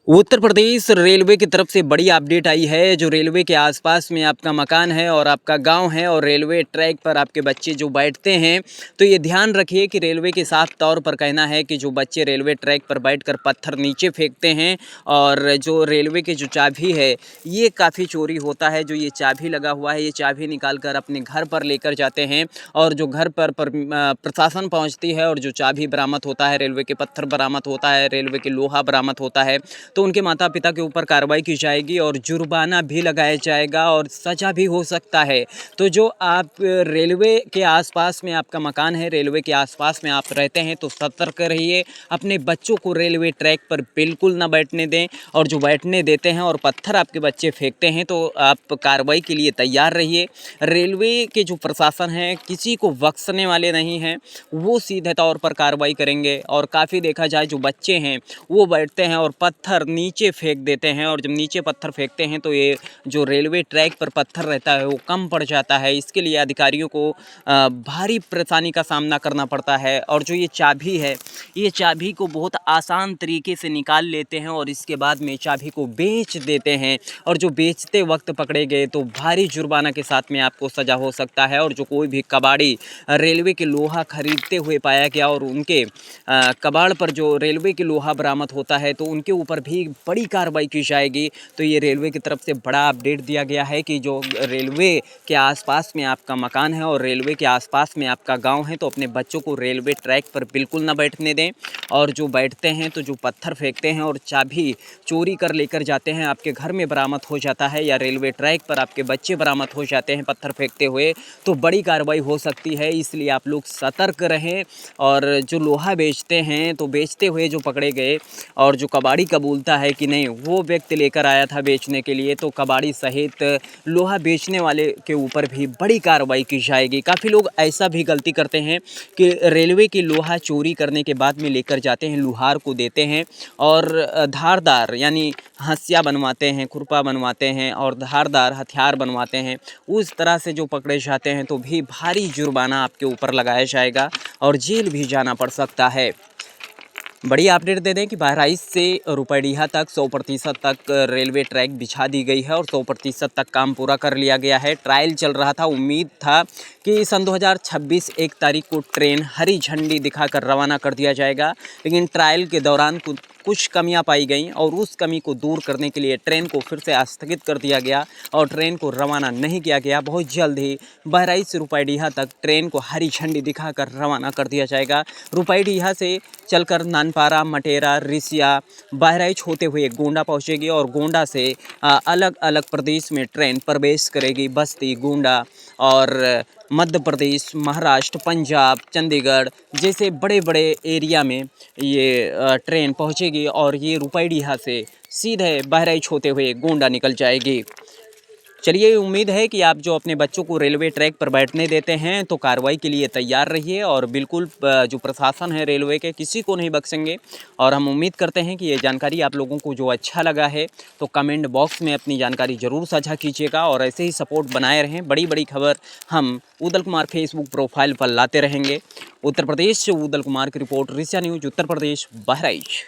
Uttar Pradesh railway की तरफ से बड़ी अपडेट आई है। जो रेलवे के आसपास में आपका मकान है और आपका गांव है और रेलवे ट्रैक पर आपके बच्चे जो बैठते हैं, तो ये ध्यान रखिए कि रेलवे के साफ तौर पर कहना है कि जो बच्चे रेलवे ट्रैक पर बैठकर पत्थर नीचे फेंकते हैं और जो रेलवे की जो चाबी है ये काफ़ी चोरी होता है। जो ये चाबी लगा हुआ है, ये चाबी निकाल कर अपने घर पर लेकर जाते हैं और जो घर पर प्रशासन पहुँचती है और जो चाबी बरामद होता है, रेलवे के पत्थर बरामद होता है, रेलवे के लोहा बरामद होता है, तो उनके माता-पिता के ऊपर कार्रवाई की जाएगी और जुर्माना भी लगाया जाएगा और सज़ा भी हो सकता है। तो जो आप रेलवे के आसपास में आपका मकान है, रेलवे के आसपास में आप रहते हैं, तो सतर्क रहिए। अपने बच्चों को रेलवे ट्रैक पर बिल्कुल ना बैठने दें और जो बैठने देते हैं और पत्थर आपके बच्चे फेंकते हैं, तो आप कार्रवाई के लिए तैयार रहिए। रेलवे के जो प्रशासन है, किसी को बख्शने वाले नहीं हैं, वो सीधे तौर पर कार्रवाई करेंगे। और काफ़ी देखा जाए जो बच्चे हैं, वो बैठते हैं और पत्थर नीचे फेंक देते हैं और जब नीचे पत्थर फेंकते हैं तो ये जो रेलवे ट्रैक पर पत्थर रहता है वो कम पड़ जाता है। इसके लिए अधिकारियों को भारी परेशानी का सामना करना पड़ता है। और जो ये चाबी है, ये चाबी को बहुत आसान तरीके से निकाल लेते हैं और इसके बाद में चाबी को बेच देते हैं। और जो बेचते वक्त पकड़े गए तो भारी जुर्माना के साथ में आपको सज़ा हो सकता है। और जो कोई भी कबाड़ी रेलवे के लोहा खरीदते हुए पाया गया और उनके कबाड़ पर जो रेलवे के लोहा बरामद होता है, तो उनके ऊपर भी बड़ी कार्रवाई की जाएगी। तो ये रेलवे की तरफ से बड़ा अपडेट दिया गया है कि जो रेलवे के आसपास में आपका मकान है और रेलवे के आसपास में आपका गांव है, तो अपने बच्चों को रेलवे ट्रैक पर बिल्कुल ना बैठने दें। और जो बैठते हैं तो जो पत्थर फेंकते हैं और चाबी चोरी कर लेकर जाते हैं, आपके घर में बरामद हो जाता है या रेलवे ट्रैक पर आपके बच्चे बरामद हो जाते हैं पत्थर फेंकते हुए, तो बड़ी कार्रवाई हो सकती है। इसलिए आप लोग सतर्क रहें। और जो लोहा बेचते हैं, तो बेचते हुए जो पकड़े गए और जो कबाड़ी कबूलता है कि नहीं वो व्यक्ति लेकर आया था बेचने के लिए, तो कबाड़ी सहित लोहा बेचने वाले के ऊपर भी बड़ी कार्रवाई की जाएगी। काफ़ी लोग ऐसा भी गलती करते हैं कि रेलवे की लोहा चोरी करने के बाद में लेकर जाते हैं, लुहार को देते हैं और धारदार यानी हंसिया बनवाते हैं, खुरपा बनवाते हैं और धारदार हथियार बनवाते हैं। उस तरह से जो पकड़े जाते हैं तो भी भारी जुर्माना आपके ऊपर लगाया जाएगा और जेल भी जाना पड़ सकता है। बड़ी अपडेट दे दें कि बहराइच से रुपैडीहा तक 100% तक रेलवे ट्रैक बिछा दी गई है और 100% तक काम पूरा कर लिया गया है। ट्रायल चल रहा था, उम्मीद था कि सन 2026 1 तारीख को ट्रेन हरी झंडी दिखाकर रवाना कर दिया जाएगा, लेकिन ट्रायल के दौरान कुछ कमियां पाई गईं और उस कमी को दूर करने के लिए ट्रेन को फिर से स्थगित कर दिया गया और ट्रेन को रवाना नहीं किया गया। बहुत जल्द ही बहराइच से रुपैडीहा तक ट्रेन को हरी झंडी दिखाकर रवाना कर दिया जाएगा। रुपैडीहा से चलकर नानपारा, मटेरा, रिसिया, बहराइच होते हुए गोंडा पहुंचेगी और गोंडा से अलग अलग प्रदेश में ट्रेन प्रवेश करेगी। बस्ती, गोंडा और मध्य प्रदेश, महाराष्ट्र, पंजाब, चंडीगढ़ जैसे बड़े बड़े एरिया में ये ट्रेन पहुंचेगी और ये रुपैडीहा से सीधे बहराइच होते हुए गोंडा निकल जाएगी। चलिए, उम्मीद है कि आप जो अपने बच्चों को रेलवे ट्रैक पर बैठने देते हैं तो कार्रवाई के लिए तैयार रहिए और बिल्कुल जो प्रशासन है रेलवे के, किसी को नहीं बख्शेंगे। और हम उम्मीद करते हैं कि ये जानकारी आप लोगों को जो अच्छा लगा है तो कमेंट बॉक्स में अपनी जानकारी ज़रूर साझा कीजिएगा और ऐसे ही सपोर्ट बनाए रहें। बड़ी बड़ी खबर हम उदल कुमार फेसबुक प्रोफाइल पर लाते रहेंगे। उत्तर प्रदेश से उदल कुमार की रिपोर्ट, रिसिया न्यूज़, उत्तर प्रदेश, बहराइच।